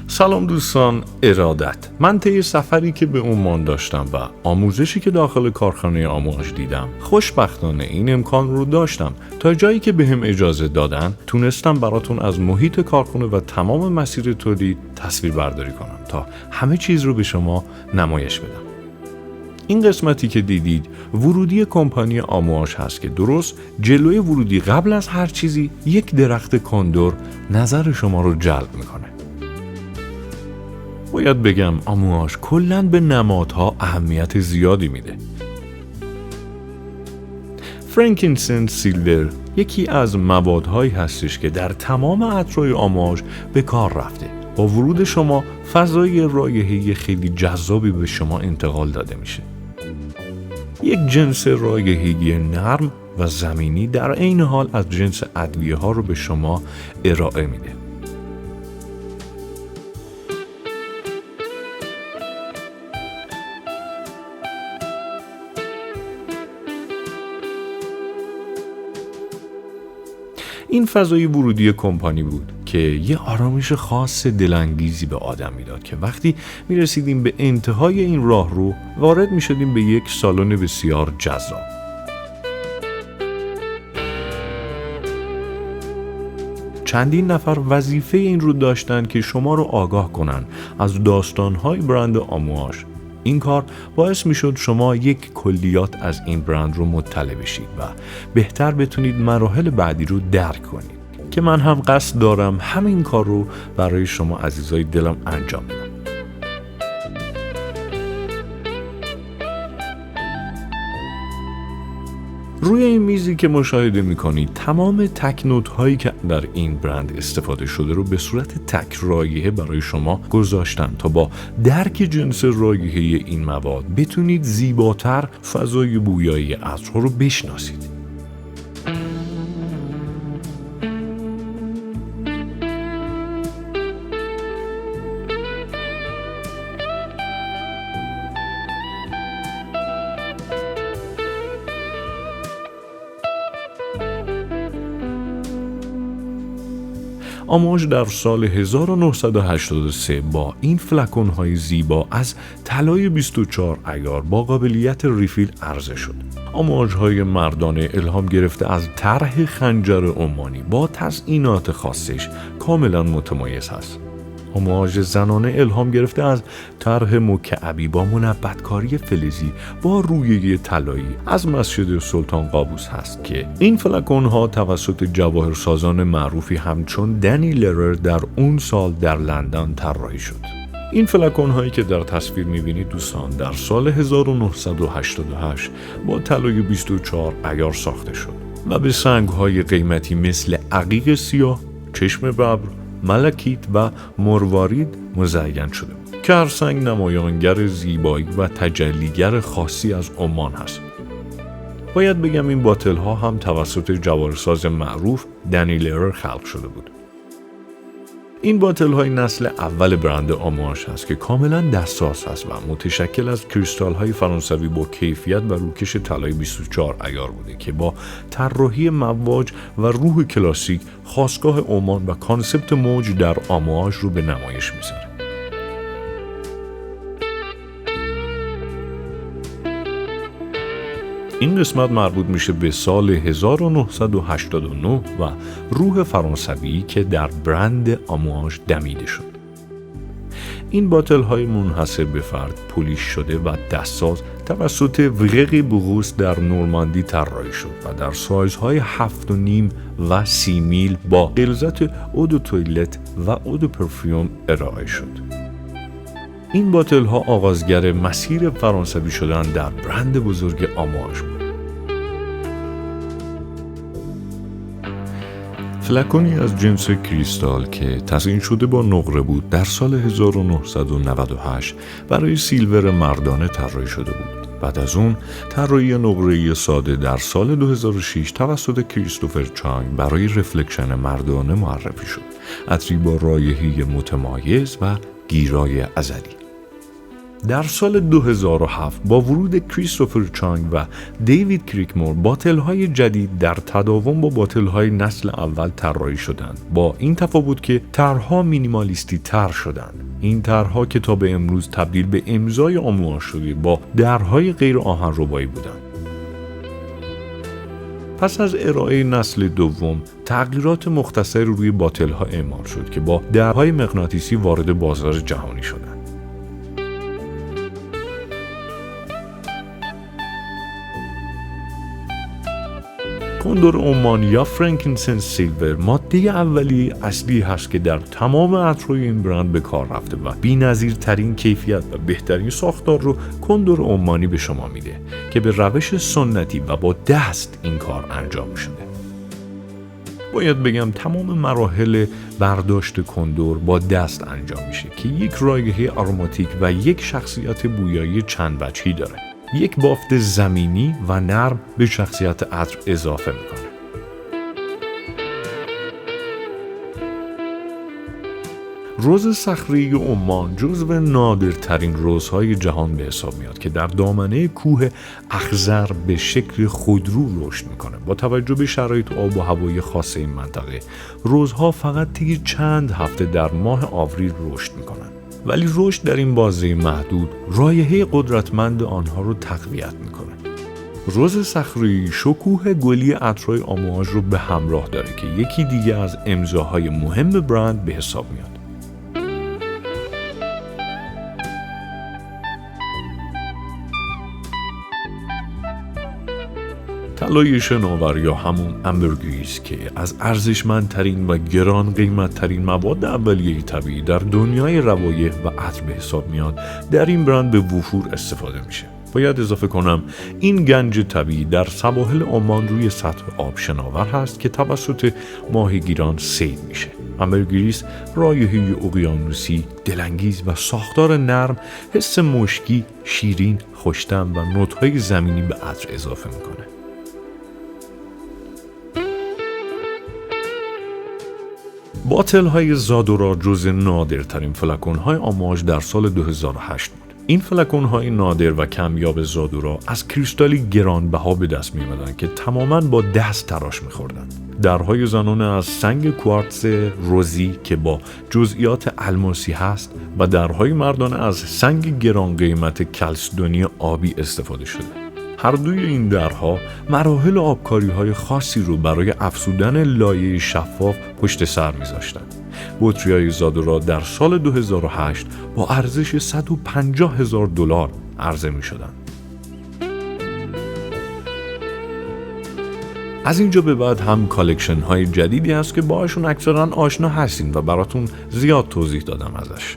سلام دوستان، ارادت. من طی سفری که به عمان داشتم و آموزشی که داخل کارخانه آمواژ دیدم، خوشبختانه این امکان رو داشتم. تا جایی که بهم اجازه دادن تونستم براتون از محیط کارخانه و تمام مسیر تولید تصویر برداری کنم تا همه چیز رو به شما نمایش بدم. این قسمتی که دیدید ورودی کمپانی آمواژ هست که درست جلوی ورودی قبل از هر چیزی یک درخت کندر نظر شما رو جلب میکنه. باید بگم آمواژ کلاً به نمادها اهمیت زیادی میده. فرانکینسنس سیلور یکی از موادهایی هستش که در تمام عطرهای آمواژ به کار رفته. با ورود شما فضای رایحه‌ای خیلی جذابی به شما انتقال داده میشه. یک جنس رایحه‌ای نرم و زمینی در عین حال از جنس ادویه ها رو به شما ارائه میده. این فضای ورودی کمپانی بود که یه آرامش خاص دلانگیزی به آدم میداد که وقتی میرسیدیم به انتهای این راه رو وارد میشدیم به یک سالن بسیار جذاب. چندین نفر وظیفه این رو داشتن که شما رو آگاه کنن از داستان‌های برند آمواژ. این کار باعث میشد شما یک کلیات از این برند رو مطلع بشید و بهتر بتونید مراحل بعدی رو درک کنید که من هم قصد دارم همین کار رو برای شما عزیزای دلم انجام بدم. روی این میزی که مشاهده میکنید تمام تک نوت هایی که در این برند استفاده شده رو به صورت تک رایحه برای شما گذاشتن تا با درک جنس رایحه این مواد بتونید زیباتر فضای بویایی عطرها رو بشناسید. آمواژ در سال 1983 با این فلکون‌های زیبا از طلای 24 عیار با قابلیت ریفیل عرضه شد. آمواژهای مردانه الهام گرفته از طرح خنجر عمانی با تزئینات خاصش کاملا متمایز است. آمواژ زنانه الهام گرفته از طرح مکعبی با منبت‌کاری فلزی با رویه طلایی از مسجد سلطان قابوس هست که این فلکون‌ها توسط جواهرسازان معروفی همچون دنی لرر در اون سال در لندن طراحی شد. این فلکون‌هایی که در تصویر می‌بینید دوستان در سال 1988 با طلای 24 عیار ساخته شد و به سنگ‌های قیمتی مثل عقیق سیاه، چشم ببر، ملکیت و مروارید مزین شده بود که هر سنگ نمایانگر زیبایی و تجلیگر خاصی از عمان هست. باید بگم این باتل ها هم توسط جواهرساز معروف دنی لرر خلق شده بود. این باتل های نسل اول برند آمواژ هست که کاملا دستساز هست و متشکل از کریستال های فرانسوی با کیفیت و روکش طلای 24 عیار بوده که با طراحی مواج و روح کلاسیک خاستگاه عمان و کانسپت موج در آمواژ رو به نمایش میذاره. این قسمت مربوط میشه به سال 1989 و روح فرانسوی که در برند آمواژ دمیده شد. این باتل های منحصر به فرد پولیش شده و دستساز توسط وقق بوغوس در نورماندی طراحی شد و در سایزهای 7.5 و 30 میل با غلظت اود تویلت و اود پرفیوم ارائه شد. این باتل ها آغازگر مسیر فرانسوی شدن در برند بزرگ آمواژ بود. فلکونی از جنس کریستال که تزیین شده با نقره بود در سال 1998 برای سیلور مردانه طراحی شده بود. بعد از اون طراحی نقره‌ای ساده در سال 2006 توسط کریستوفر چانگ برای رفلکشن مردانه معرفی شد. عطری با رایحه‌ای متمایز و گیرای ازلی. در سال 2007 با ورود کریستوفر چانگ و دیوید کریکمور باتل‌های جدید در تداوم با باتل‌های نسل اول طراحی شدند، با این تفاوت که طرح‌ها مینیمالیستی تر شدند. این طرح‌ها که تا به امروز تبدیل به امضای آمواج شده با درهای غیر آهنربایی بودند. پس از ارائه نسل دوم، تغییرات مختصری روی باتل‌ها اعمال شد که با درهای مغناطیسی وارد بازار جهانی شدند. کندر عمان یا فرانکینسنس سیلور ماده اولیه اصلی هست که در تمام عطرهای این برند به کار رفته و بی‌نظیرترین کیفیت و بهترین ساختار رو کندر عمانی به شما میده که به روش سنتی و با دست این کار انجام شده. باید بگم تمام مراحل برداشت کندر با دست انجام میشه که یک رایحه آروماتیک و یک شخصیت بویایی چند وجهی داره. یک بافت زمینی و نرم به شخصیت عطر اضافه میکنه. رز صخره‌ای عمان جزو نادرترین رزهای جهان به حساب میاد که در دامنه کوه اخضر به شکل خودرو رشد میکنه. با توجه به شرایط آب و هوایی خاص این منطقه، رزها فقط طی چند هفته در ماه آوریل رشد میکنن. ولی رشد در این بازه محدود رایحه قدرتمند آنها رو تقویت میکنه. رز صخره‌ای شکوه گلی عطرهای آمواژ رو به همراه داره که یکی دیگه از امضاهای مهم برند به حساب میاد. طلای شناور یا همون امبرگریس که از ارزشمندترین و گران قیمتترین مواد اولیه طبیعی در دنیای روایح و عطر به حساب میاد، در این برند به وفور استفاده میشه. باید اضافه کنم این گنج طبیعی در سواحل عمان روی سطح آب شناور هست که توسط ماهیگیران صید میشه. امبرگریس رایحه اقیانوسی، دلانگیز و ساختار نرم، حس مشکی، شیرین، خوش‌طعم و نوت‌های زمینی به عطر اضافه میکنه. باتل‌های زادورا جز نادرترین فلکون‌های آمواژ در سال 2008 بود. این فلکون‌های نادر و کمیاب زادورا از کریستالی گرانبها به دست می‌آمدند که تماماً با دست تراش می‌خوردند. درهای زنانه از سنگ کوارتز روزی که با جزئیات الماسی هست و درهای مردانه از سنگ گران قیمت کلسدونی آبی استفاده شده. هر دوی این درها مراحل آبکاری‌های خاصی رو برای افزودن لایه شفاف پشت سر می‌ذاشتند. بطری‌های زادورا در سال 2008 با ارزش $150,000 عرضه می‌شدند. از اینجا به بعد هم کالکشن های جدیدی هست که باهاشون اکثرا آشنا هستین و براتون زیاد توضیح دادم ازش.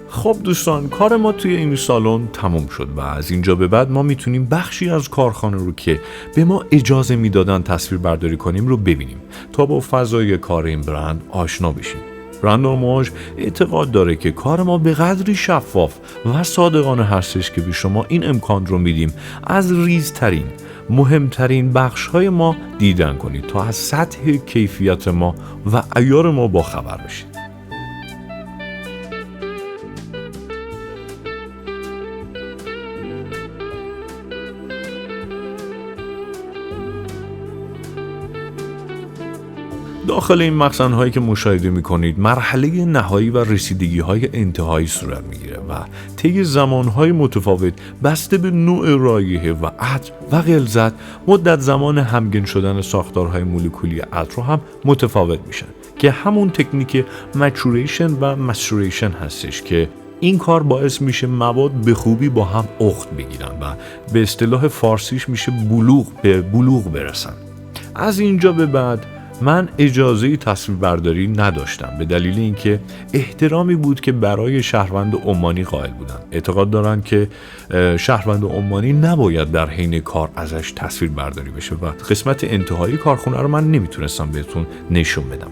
خب دوستان، کار ما توی این سالن تموم شد و از اینجا به بعد ما میتونیم بخشی از کارخانه رو که به ما اجازه میدادن تصویر برداری کنیم رو ببینیم تا با فضای کار این برند آشنا بشیم. برند آمواژ اعتقاد داره که کار ما به قدری شفاف و صادقانه هستش که به شما این امکان رو میدیم از ریزترین، مهمترین بخش‌های ما دیدن کنید تا از سطح کیفیت ما و عیار ما با خبر بشید. داخل این مخزن‌هایی که مشاهده می‌کنید مرحله نهایی و رسیدگی‌های انتهایی صورت می‌گیره و طی زمان‌های متفاوت بسته به نوع رایحه و عطر و غلظت مدت زمان همگن شدن ساختارهای مولکولی عطر هم متفاوت میشن که همون تکنیک مچوریشن و مستوریشن هستش که این کار باعث میشه مواد به خوبی با هم اخت بگیرن و به اصطلاح فارسیش میشه بلوغ برسن. از اینجا به بعد من اجازه تصویربرداری نداشتم به دلیل اینکه احترامی بود که برای شهروند عمانی قائل بودن. اعتقاد دارن که شهروند عمانی نباید در حین کار ازش تصویربرداری بشه و قسمت انتهایی کارخونه رو من نمیتونستم بهتون نشون بدم.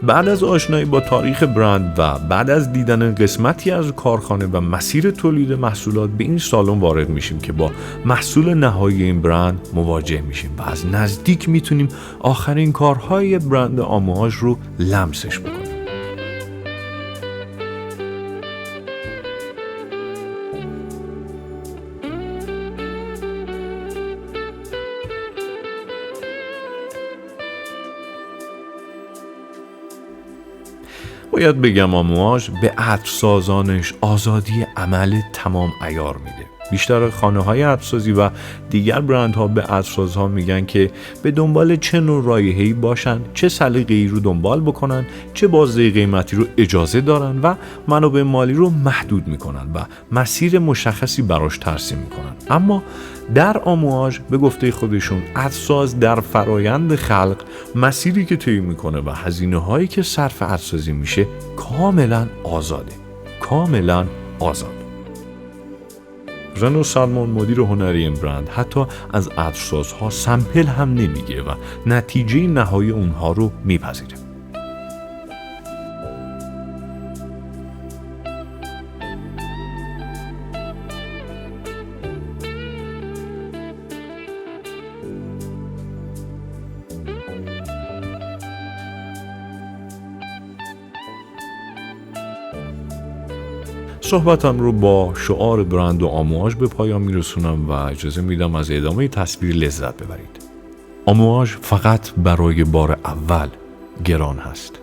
بعد از آشنایی با تاریخ برند و بعد از دیدن قسمتی از کارخانه و مسیر تولید محصولات به این سالن وارد میشیم که با محصول نهایی این برند مواجه میشیم و از نزدیک میتونیم آخرین کارهای برند آمواژ رو لمسش بکنیم. باید بگم آمواژ به عطرسازانش آزادی عمل تمام عیار میده. بیشتر خانه‌های عطرسازی و دیگر برندها به عطرسازها میگن که به دنبال چه نوع رایحه‌ای باشن، چه سلیقه‌ای رو دنبال بکنن، چه بازده قیمتی رو اجازه دارن و منابع مالی رو محدود میکنن و مسیر مشخصی براش ترسیم میکنن. اما در آمواژ به گفته خودشون عطرساز در فرایند خلق مسیری که طی میکنه و هزینه‌هایی که صرف عطرسازی میشه کاملا آزاده. کاملا آزاد. رنو سالمون مدیر هنری این برند حتی از عطرسازها سمپل هم نمیگه و نتیجه نهایی اونها رو میپذیره. صحبتم رو با شعار برند و آمواژ به پایان میرسونم و اجازه میدم از ادامه تصویر لذت ببرید. آمواژ فقط برای بار اول گران هست.